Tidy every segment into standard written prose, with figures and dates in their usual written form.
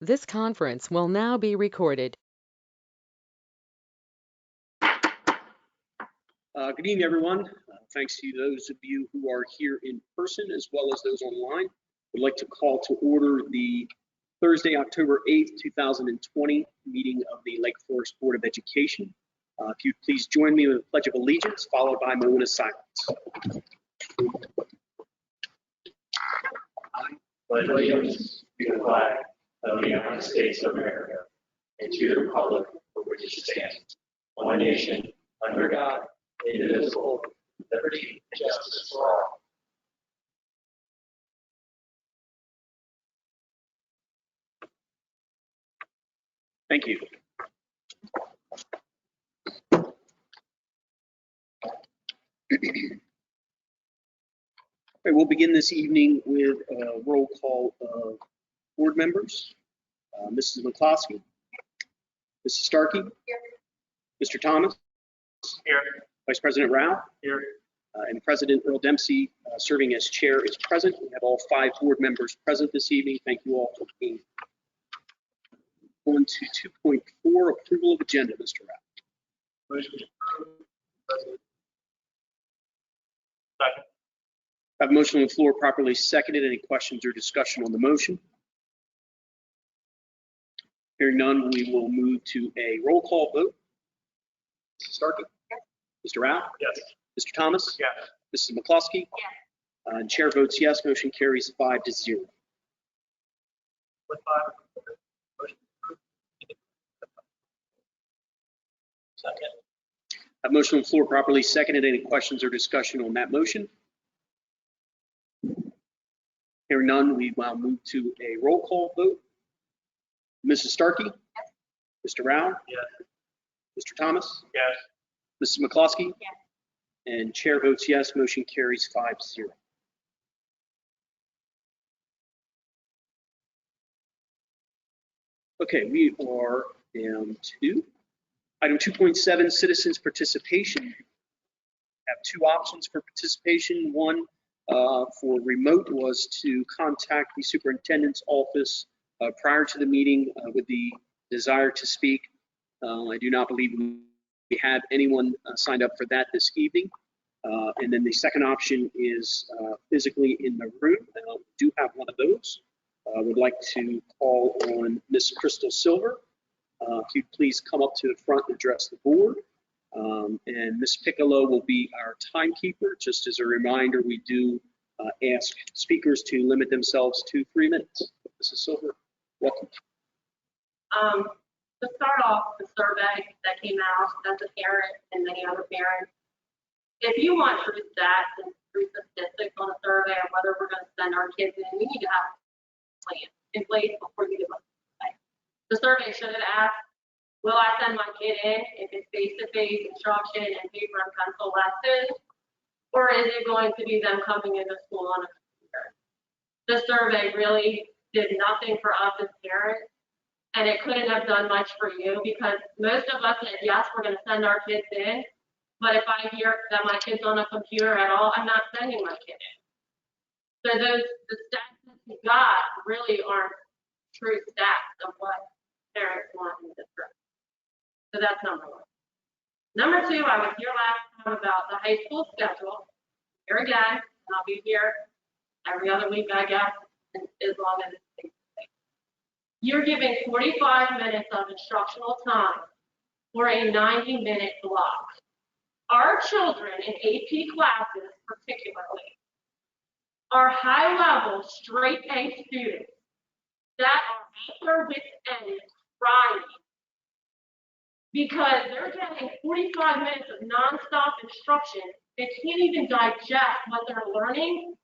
This conference will now be recorded. Good evening, everyone. Thanks to those of you who are here in person as well as those online. I'd like to call to order the Thursday, October 8th, 2020 meeting of the Lake Forest Board of Education. If you'd please join me with a Pledge of Allegiance, followed by a moment of silence. I pledge allegiance to the flag of the United States of America and to the republic for which it stands, one nation, under God, indivisible, with liberty and justice for all. Thank you. Okay, we'll begin this evening with a roll call of board members. Mrs. McCloskey. Mrs. Starkey. Here. Mr. Thomas. Here. Vice President Rao. Here. And President Earl Dempsey, serving as chair, is present. We have all 5 board members present this evening. Thank you all for being here. On to 2.4, approval of agenda, Mr. Rao. Motion approved. Second. I have a motion on the floor properly seconded. Any questions or discussion on the motion? Hearing none, we will move to a roll call vote. Mrs. Starkey? Yes. Mr. Rao? Yes. Mr. Thomas? Yes. Mrs. McCloskey? Yes. And chair votes yes. Motion carries 5-0. With 5. Motion approved. Second. I have a motion on the floor properly seconded. Any questions or discussion on that motion? Hearing none, we will move to a roll call vote. Mrs. Starkey? Yes. Mr. Rao? Yes. Mr. Thomas? Yes. Mrs. McCloskey? Yes. And chair votes yes. Motion carries 5-0. Okay, we are down to item 2.7, citizens participation. Have 2 options for participation. One for remote was to contact the superintendent's office prior to the meeting with the desire to speak. I do not believe we had anyone signed up for that this evening. And then the second option is physically in the room. We do have one of those. I would like to call on Miss Crystal Silver. If you'd please come up to the front and address the board. And Miss Piccolo will be our timekeeper. Just as a reminder, we do ask speakers to limit themselves to 3 minutes. Mrs. Silver, welcome. To start off, the survey that came out as a parent and many other parents, if you want true stats and true statistics on a survey of whether we're going to send our kids in, we need to have a plan in place before you give us a survey. The survey should have asked, will I send my kid in if it's face-to-face instruction and paper and pencil lessons, or is it going to be them coming into school on a computer? The survey really did nothing for us as parents, and it couldn't have done much for you because most of us said, yes, we're going to send our kids in, but if I hear that my kid's on a computer at all, I'm not sending my kid in. So the stats that you got really aren't true stats of what parents want in the district. So that's number 1. Number 2, I was here last time about the high school schedule. Here again, and I'll be here every other week, I guess, as long as it's face-to-face. You're giving 45 minutes of instructional time for a 90-minute block. Our children in AP classes, particularly, are high-level, straight-A students that are at their wits' end crying because they're getting 45 minutes of nonstop instruction. They can't even digest what they're learning.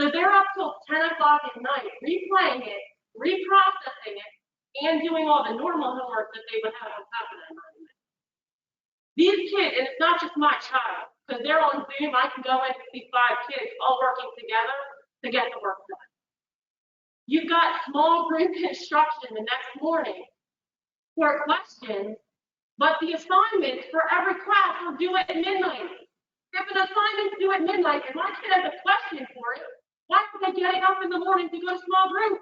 So they're up till 10 o'clock at night, replaying it, reprocessing it, and doing all the normal homework that they would have on top of that 90 minutes. These kids, and it's not just my child, because they're on Zoom, I can go in and see 5 kids all working together to get the work done. You've got small group instruction the next morning for questions, but the assignments for every class are due at midnight. If an assignment's due at midnight and my kid has a question for it, why are they getting up in the morning to go to small group?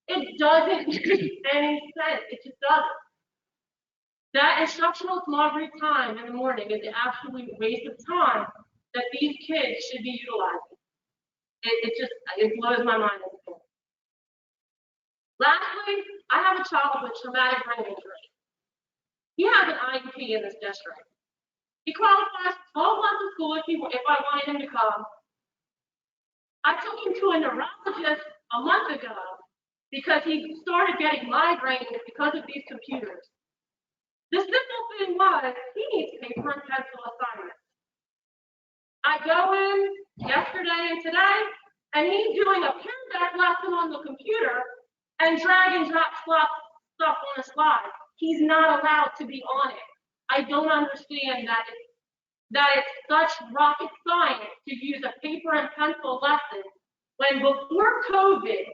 It It doesn't make any sense. It just doesn't. That instructional small group time in the morning is an absolute waste of time that these kids should be utilizing. It blows my mind. Lastly, I have a child with traumatic brain injury. He has an IEP in this district. He qualifies for 12 months of school if I wanted him to come. I took him to a neurologist a month ago because he started getting migraines because of these computers. The simple thing was, he needs paper and pencil assignments. I go in yesterday and today, and he's doing a paragraph lesson on the computer and drag and drop stuff on a slide. He's not allowed to be on it. I don't understand that it's such rocket science to use a paper and pencil lesson when before COVID,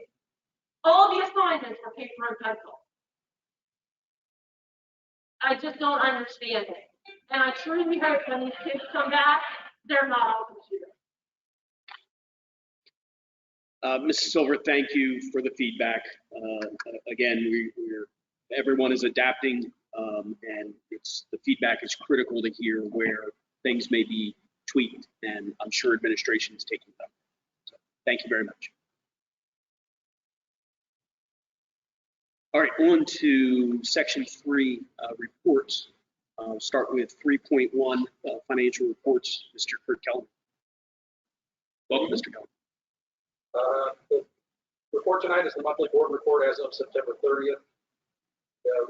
all the assignments were paper and pencil. I just don't understand it. And I truly hope when these kids come back, they're not on computer. Mrs. Silver, thank you for the feedback. Again, everyone is adapting, and the feedback is critical to hear where things may be tweaked, and I'm sure administration is taking them. So, thank you very much. All right, on to section 3, reports. Start with 3.1, financial reports. Mr. Kurt Kelly. Welcome, Mr. Kelly. The report tonight is the monthly board report as of September 30th.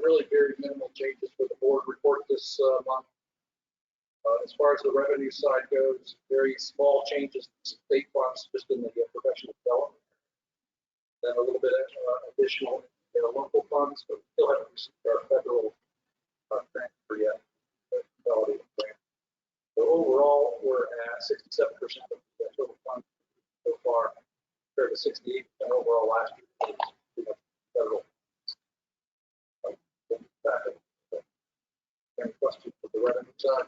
Really very minimal changes for the board report this month. As far as the revenue side goes, very small changes to state funds just in the professional development. Then a little bit additional local funds, but we still haven't received our federal transfer yet. So overall, we're at 67% of the total funds so far, compared to 68% overall last year. Federal. Any questions for the revenue side?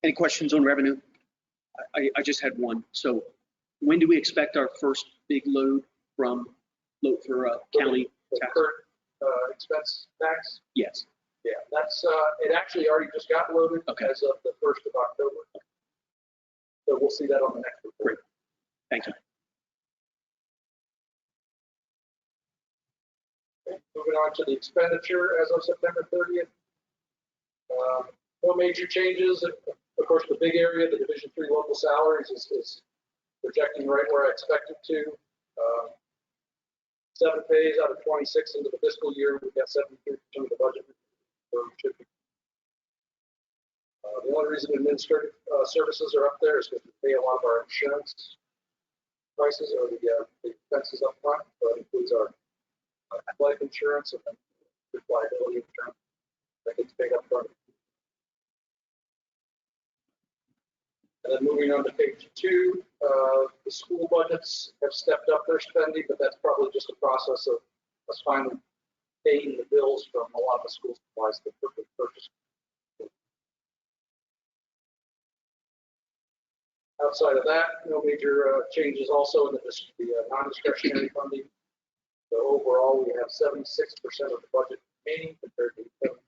Any questions on revenue? I just had one. So when do we expect our first big load for county tax? Current expense tax? Yes. Yeah, that's it actually already just got loaded as of the 1st of October. So we'll see that on the next report. Great. Thank you. Okay, moving on to the expenditure as of September 30th. No major changes. Of course, the big area, the Division 3 local salaries is projecting right where I expect it to. 7 pays out of 26 into the fiscal year. We've got 73% of the budget. The only reason administrative services are up there is because we pay a lot of our insurance prices or the expenses up front. So that includes our life insurance and then liability insurance that gets paid up front. And then moving on to page 2, the school budgets have stepped up their spending, but that's probably just a process of us finally paying the bills from a lot of the school supplies that we purchased. Outside of that, no major changes also in the non-discretionary funding. So overall, we have 76% of the budget remaining compared to 75%.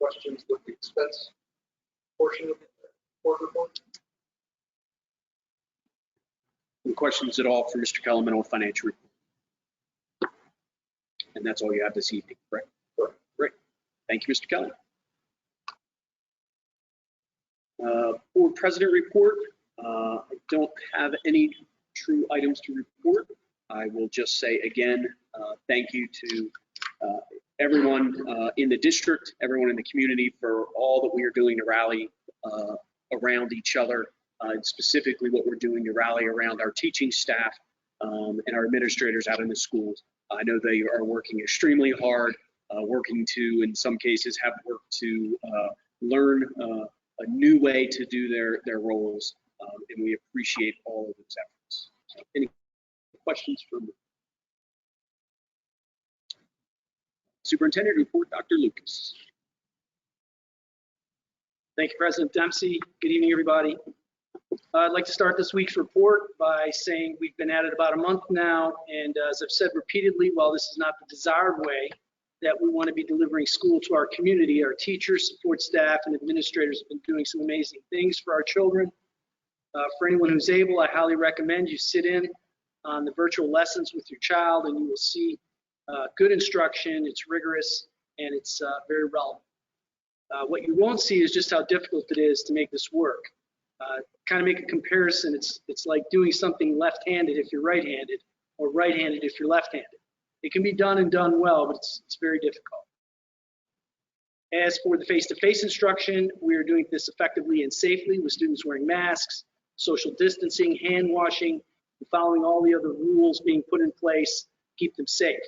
Questions with the expense portion of the board report? Any questions at all for Mr. Kellerman on financial report? And that's all you have this evening, right? Great. Thank you, Mr. Kelly. Board President report. I don't have any true items to report. I will just say again, thank you to everyone in the district, everyone in the community for all that we are doing to rally around each other, and specifically what we're doing to rally around our teaching staff and our administrators out in the schools. I know they are working extremely hard, working to, in some cases, have worked to learn a new way to do their roles, and we appreciate all of those efforts. So, any questions for me? Superintendent report, Dr. Lucas. Thank you, President Dempsey. Good evening, everybody. I'd like to start this week's report by saying we've been at it about a month now, and as I've said repeatedly, while this is not the desired way that we want to be delivering school to our community, our teachers, support staff, and administrators have been doing some amazing things for our children. For anyone who's able, I highly recommend you sit in on the virtual lessons with your child, and you will see good instruction. It's rigorous, and it's very relevant. What you won't see is just how difficult it is to make this work. Kind of make a comparison, it's like doing something left-handed if you're right-handed, or right-handed if you're left-handed. It can be done and done well, but it's very difficult. As for the face-to-face instruction, we are doing this effectively and safely with students wearing masks, social distancing, hand washing, and following all the other rules being put in place to keep them safe.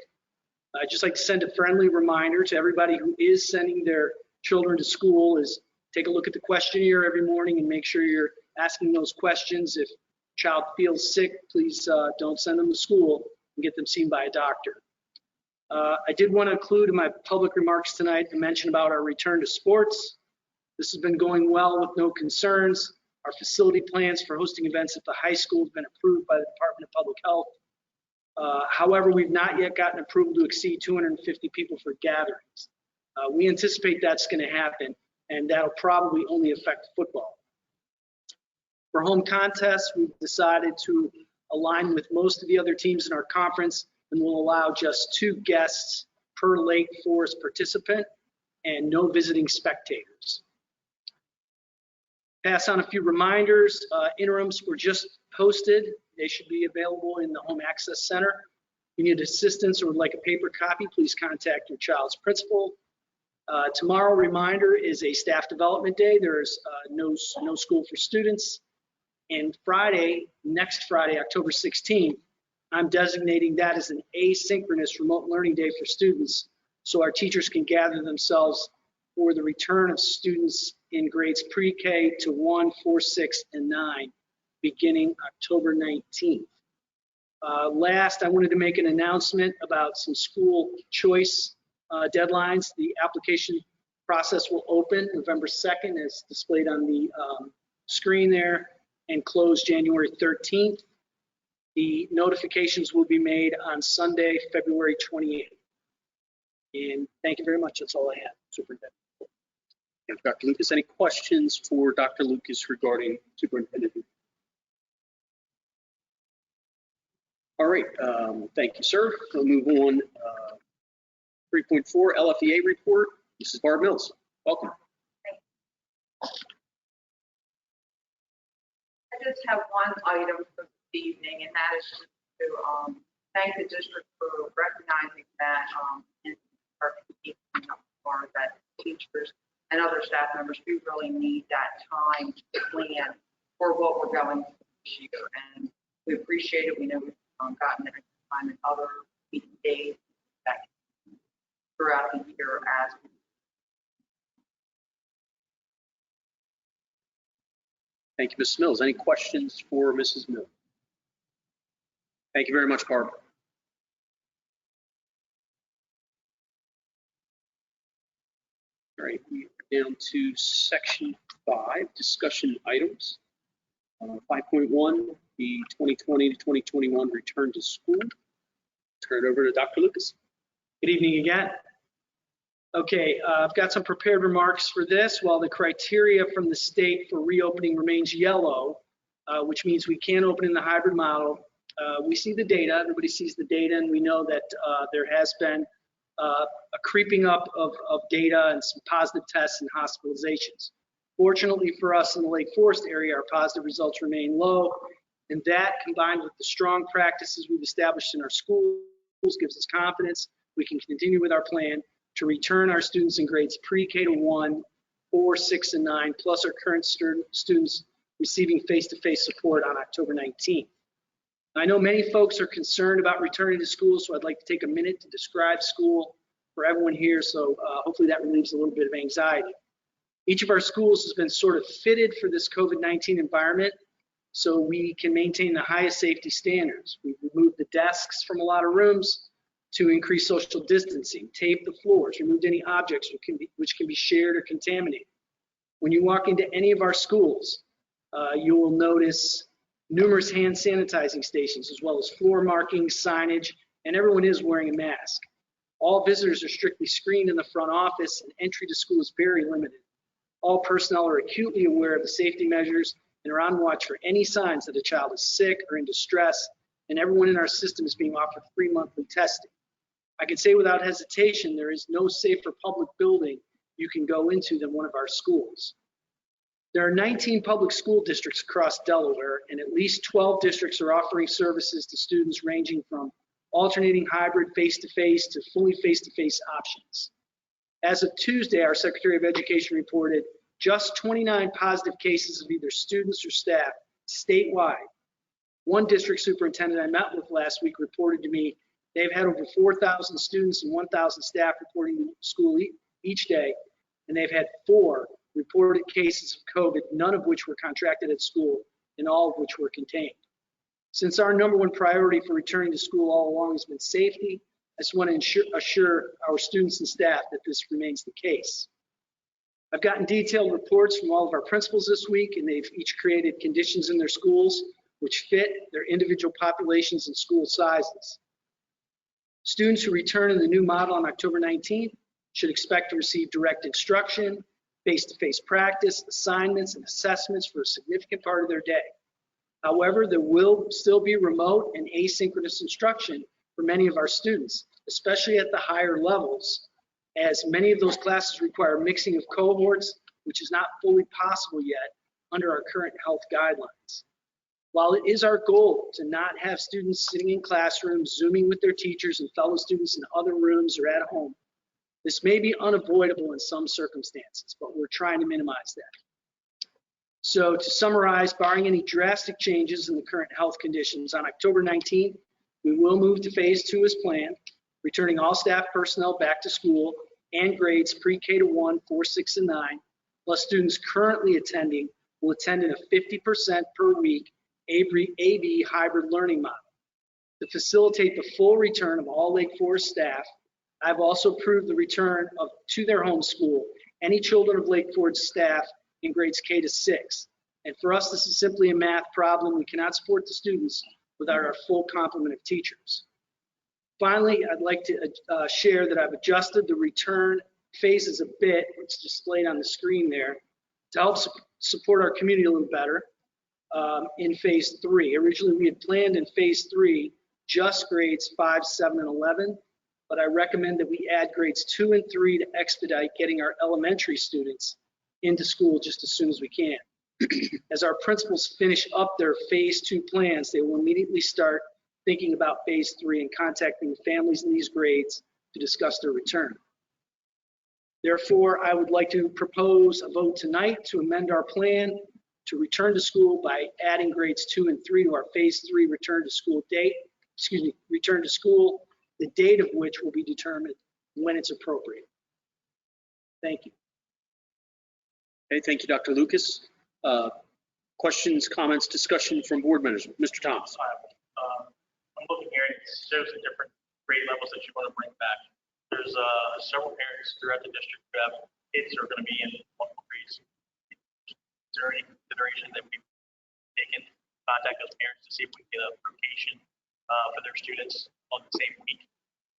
I'd just like to send a friendly reminder to everybody who is sending their children to school is take a look at the questionnaire every morning and make sure you're asking those questions. If a child feels sick, please don't send them to school and get them seen by a doctor. I did want to include in my public remarks tonight a mention about our return to sports. This has been going well with no concerns. Our facility plans for hosting events at the high school have been approved by the Department of Public Health. However, we've not yet gotten approval to exceed 250 people for gatherings. We anticipate that's going to happen, and that'll probably only affect football. For home contests, we've decided to align with most of the other teams in our conference, and will allow just 2 guests per Lake Forest participant and no visiting spectators. Pass on a few reminders. Interims were just posted. They should be available in the Home Access Center. If you need assistance or would like a paper copy, please contact your child's principal. Tomorrow, reminder, is a staff development day. There's no school for students. And Friday, next Friday, October 16th, I'm designating that as an asynchronous remote learning day for students, so our teachers can gather themselves for the return of students in grades pre-K to 1, 4, 6, and 9, beginning October 19th. Last, I wanted to make an announcement about some school choice deadlines. The application process will open November 2nd, as displayed on the screen there, and close January 13th. The notifications will be made on Sunday, February 28th. And thank you very much. That's all I have, Superintendent. Dr. Lucas, any questions for Dr. Lucas regarding Superintendent? All right, thank you, sir. We'll move on. 3.4 LFEA report. Mrs. Barb Mills, welcome. I just have one item for this evening, and that is just to thank the district for recognizing that that teachers and other staff members do really need that time to plan for what we're going through this year. And we appreciate it. We know we've gotten that time in other meeting days that throughout the year as we. Thank you, Mrs. Mills. Any questions for Mrs. Mills? Thank you very much, Barb. All right, we're down to section 5, discussion items. 5.1, the 2020 to 2021 return to school. Turn it over to Dr. Lucas. Good evening again. Okay, I've got some prepared remarks for this. While the criteria from the state for reopening remains yellow, which means we can open in the hybrid model, we see the data, everybody sees the data, and we know that there has been a creeping up of data and some positive tests and hospitalizations. Fortunately for us in the Lake Forest area, our positive results remain low, and that combined with the strong practices we've established in our schools gives us confidence we can continue with our plan to return our students in grades pre-K to 1, 4, 6, and 9, plus our current students receiving face-to-face support on October 19th. I know many folks are concerned about returning to school, so I'd like to take a minute to describe school for everyone here, so hopefully that relieves a little bit of anxiety. Each of our schools has been sort of fitted for this COVID-19 environment, so we can maintain the highest safety standards. We've removed the desks from a lot of rooms to increase social distancing, taped the floors, removed any objects which can be shared or contaminated. When you walk into any of our schools, You will notice numerous hand sanitizing stations, as well as floor markings, signage, and everyone is wearing a mask. All visitors are strictly screened in the front office, and entry to school is very limited. All personnel are acutely aware of the safety measures and are on watch for any signs that a child is sick or in distress, and everyone in our system is being offered free monthly testing. I can say without hesitation, there is no safer public building you can go into than one of our schools. There are 19 public school districts across Delaware, and at least 12 districts are offering services to students ranging from alternating hybrid face-to-face to fully face-to-face options. As of Tuesday, our Secretary of Education reported just 29 positive cases of either students or staff statewide. One district superintendent I met with last week reported to me they've had over 4,000 students and 1,000 staff reporting to school each day, and they've had 4 reported cases of COVID, none of which were contracted at school, and all of which were contained. Since our #1 priority for returning to school all along has been safety, I just want to assure our students and staff that this remains the case. I've gotten detailed reports from all of our principals this week, and they've each created conditions in their schools which fit their individual populations and school sizes. Students who return in the new model on October 19th should expect to receive direct instruction, face-to-face practice, assignments, and assessments for a significant part of their day. However, there will still be remote and asynchronous instruction for many of our students, especially at the higher levels, as many of those classes require mixing of cohorts, which is not fully possible yet under our current health guidelines. While it is our goal to not have students sitting in classrooms, Zooming with their teachers and fellow students in other rooms or at home, this may be unavoidable in some circumstances, but we're trying to minimize that. So to summarize, barring any drastic changes in the current health conditions, on October 19th, we will move to phase 2 as planned, returning all staff personnel back to school and grades pre-K to 1, 4, 6, and 9, plus students currently attending will attend in a 50% per week AB hybrid learning model. To facilitate the full return of all Lake Forest staff, I've also approved the return to their home school any children of Lake Forest staff in grades K to 6. And for us, this is simply a math problem. We cannot support the students without our full complement of teachers. Finally, I'd like to share that I've adjusted the return phases a bit. It's displayed on the screen there to help support our community a little better in phase 3. Originally, we had planned in phase 3 just grades 5, 7, and 11. But I recommend that we add grades 2 and 3 to expedite getting our elementary students into school just as soon as we can. As our principals finish up their phase 2 plans, they will immediately start thinking about phase 3 and contacting the families in these grades to discuss their return. Therefore, I would like to propose a vote tonight to amend our plan to return to school by adding grades 2 and 3 to our phase 3 return to school date, return to school, the date of which will be determined when it's appropriate. Thank you. Okay, thank you, Dr. Lucas. Questions, comments, discussion from board members? Mr. Thomas. I'm looking here, it shows the different grade levels that you want to bring back. There's several parents throughout the district who have kids who are going to be in multiple grades. Is there any consideration that we've taken to contact those parents to see if we can get a rotation for their students on the same week,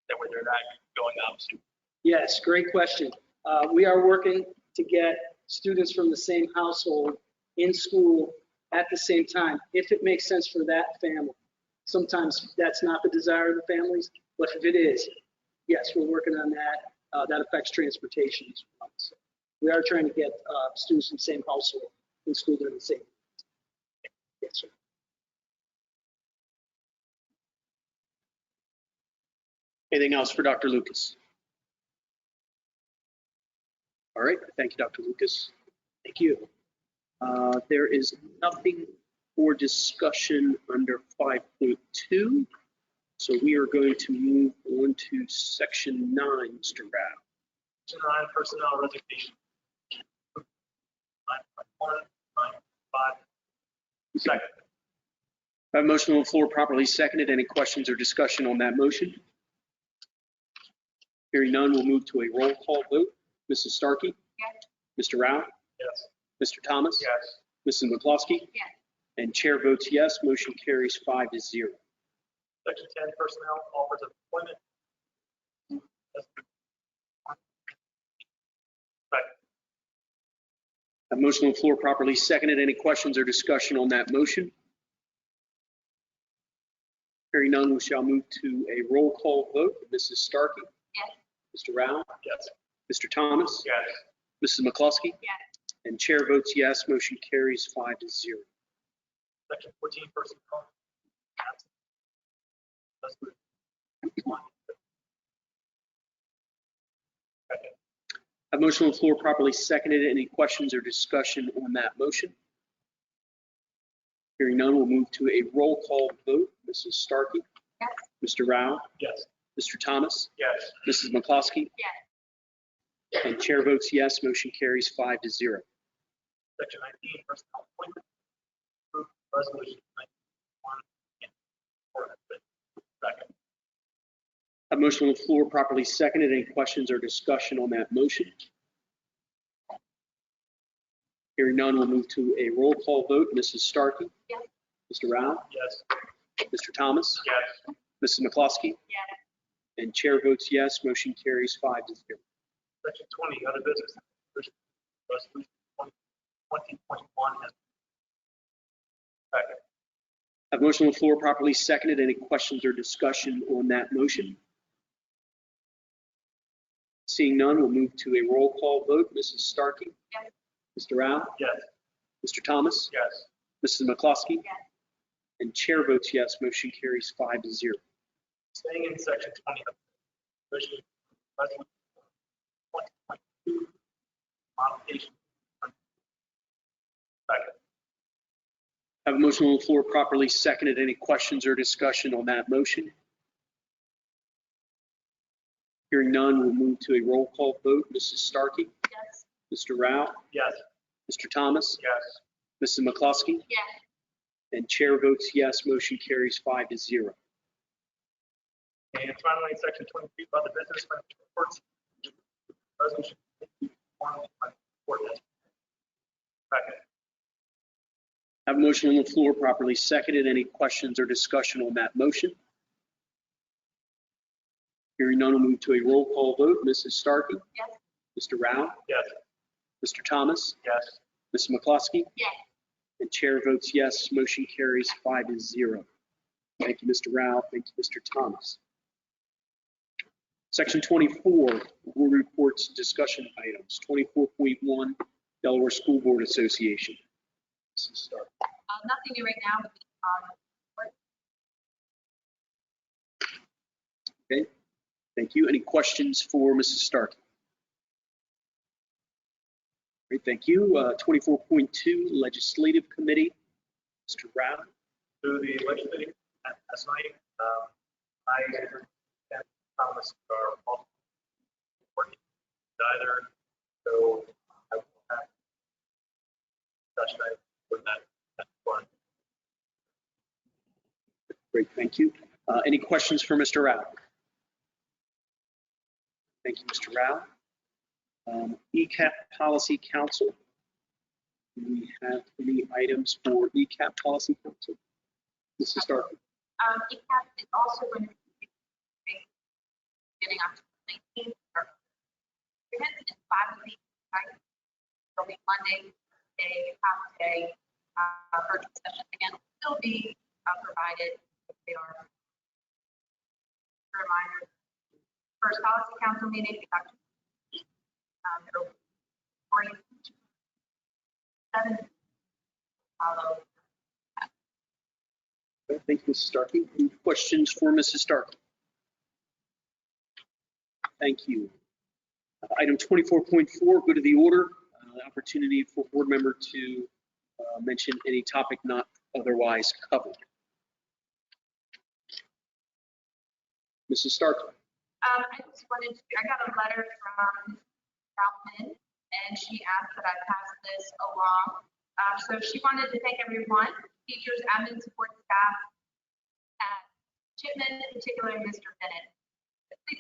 that way they're not going up soon? Yes, great question. We are working to get students from the same household in school at the same time, if it makes sense for that family. Sometimes that's not the desire of the families, but if it is, yes, we're working on that. That affects transportation as well. So we are trying to get students from the same household in school during the same. Yes, sir. Anything else for Dr. Lucas? All right, thank you, Dr. Lucas. Thank you. There is nothing for discussion under 5.2. So we are going to move on to section 9, Mr. Rao. Section 9, personnel resignation. 9.1, 9.5. Second. I have a motion on the floor properly seconded. Any questions or discussion on that motion? Hearing none, we'll move to a roll call vote. Mrs. Starkey? Yes. Mr. Rao? Yes. Mr. Thomas? Yes. Mrs. McCloskey? Yes. And chair votes yes, motion carries 5-0. Section 10, personnel, offers of employment. Second. A motion on the floor properly seconded. Any questions or discussion on that motion? Hearing none, we shall move to a roll call vote. Mrs. Starkey? Yes. Mr. Rao? Yes. Mr. Thomas? Yes. Mrs. McCloskey? Yes. And chair votes yes, motion carries 5-0. Section 14, personnel. Resolution. Second. A motion on the floor properly seconded. Any questions or discussion on that motion? Hearing none, we'll move to a roll call vote. Mrs. Starkey? Yes. Mr. Rao? Yes. Mr. Thomas? Yes. Mrs. McCloskey? Yes. And chair votes yes, motion carries 5-0. Section 19, personnel appointment. Approve resolution 91. Second. A motion on the floor properly seconded. Any questions or discussion on that motion? Hearing none, we'll move to a roll call vote. Mrs. Starkey? Yes. Mr. Rao? Yes. Mr. Thomas? Yes. Mrs. McCloskey? Yes. And chair votes yes, motion carries 5-0. Section 20, other business. Resolution 20.1. Second. A motion on the floor properly seconded. Any questions or discussion on that motion? Seeing none, we'll move to a roll call vote. Mrs. Starkey? Yes. Mr. Rao? Yes. Mr. Thomas? Yes. Mrs. McCloskey? Yes. And chair votes yes, motion carries 5-0. Staying in section 20 of the resolution 20.2 modification. Second. I have a motion on the floor properly seconded. Any questions or discussion on that motion? Hearing none, we'll move to a roll call vote. Mrs. Starkey? Yes. Mr. Rao? Yes. Mr. Thomas? Yes. Mrs. McCloskey? Yes. And chair votes yes, motion carries 5-0. And finally, section 23, other business financial reports. Resolution 21. Second. I have a motion on the floor properly seconded. Any questions or discussion on that motion? Hearing none, we'll move to a roll call vote. Mrs. Starkey? Yes. Mr. Rao? Yes. Mr. Thomas? Yes. Mrs. McCloskey? Yes. And chair votes yes, motion carries 5-0. Thank you, Mr. Rao. Thank you, Mr. Thomas. Section 24, board reports, discussion items. 24.1, Delaware School Board Association. Mrs. Starkey. Nothing new right now. Okay, thank you. Any questions for Mrs. Starkey? Great, thank you. 24.2, Legislative Committee. Mr. Rao. To the legislative last night, I and Thomas are all working either, so I will have discussion with that one. Great, thank you. Any questions for Mr. Rao? Thank you, Mr. Rao. ECAP Policy Council. Do we have any items for ECAP Policy Council? Mrs. Starkey. ECAP is also going to be beginning October 19th. Students in 5 weeks. It'll be Monday, day, half day, virtual session. Again, still be provided if they are. Reminder, first policy council meeting is October 8th. It'll be 7 follow. Thank you, Mrs. Starkey. Any questions for Mrs. Starkey? Thank you. Item 24.4, go to the order. Opportunity for board member to mention any topic not otherwise covered. Mrs. Starkey. I just wanted to, I got a letter from Ralph, and she asked that I pass this along. So she wanted to thank everyone, teachers, admin, support staff at Chipman, particularly Mr. Bennett,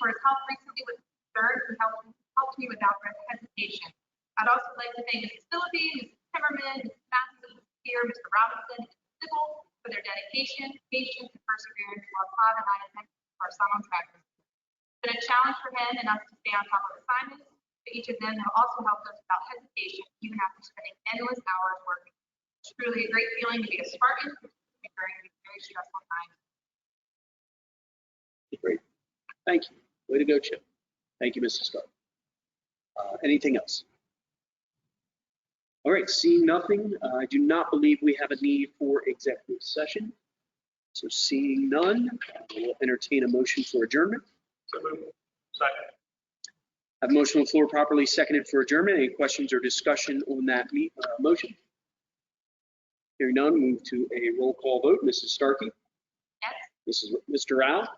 for his help recently with third, who helped me without hesitation. I'd also like to thank Mrs. Philippi, Mrs. Timmerman, Mrs. Massey, here, Mr. Robinson and Mr. Sybil, for their dedication, patience, and perseverance while Todd and I attended our summer practice. It's been a challenge for him and us to stay on top of assignments, but each of them have also helped us without hesitation, even after spending endless hours working. It's truly a great feeling to be a Spartan during these very stressful times. Great. Thank you. Way to go, Chip. Thank you, Mrs. Stark. Anything else? All right, seeing nothing, I do not believe we have a need for executive session. So seeing none, we'll entertain a motion for adjournment. So moved. Second. I have a motion on the floor properly seconded for adjournment. Any questions or discussion on that motion? Hearing none, move to a roll call vote. Mrs. Starkey? Yes. Mr. Rao?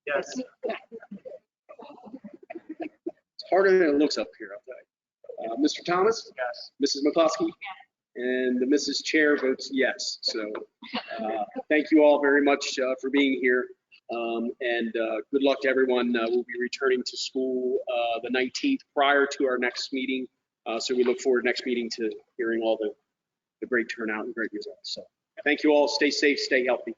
Yes. It's harder than it looks up here, I'll tell you. Mr. Thomas? Yes. Mrs. McCloskey? And the Mrs. Chair votes yes. So thank you all very much for being here. And good luck to everyone. We'll be returning to school the 19th prior to our next meeting. So we look forward next meeting to hearing all the great turnout and great results. So thank you all. Stay safe, stay healthy.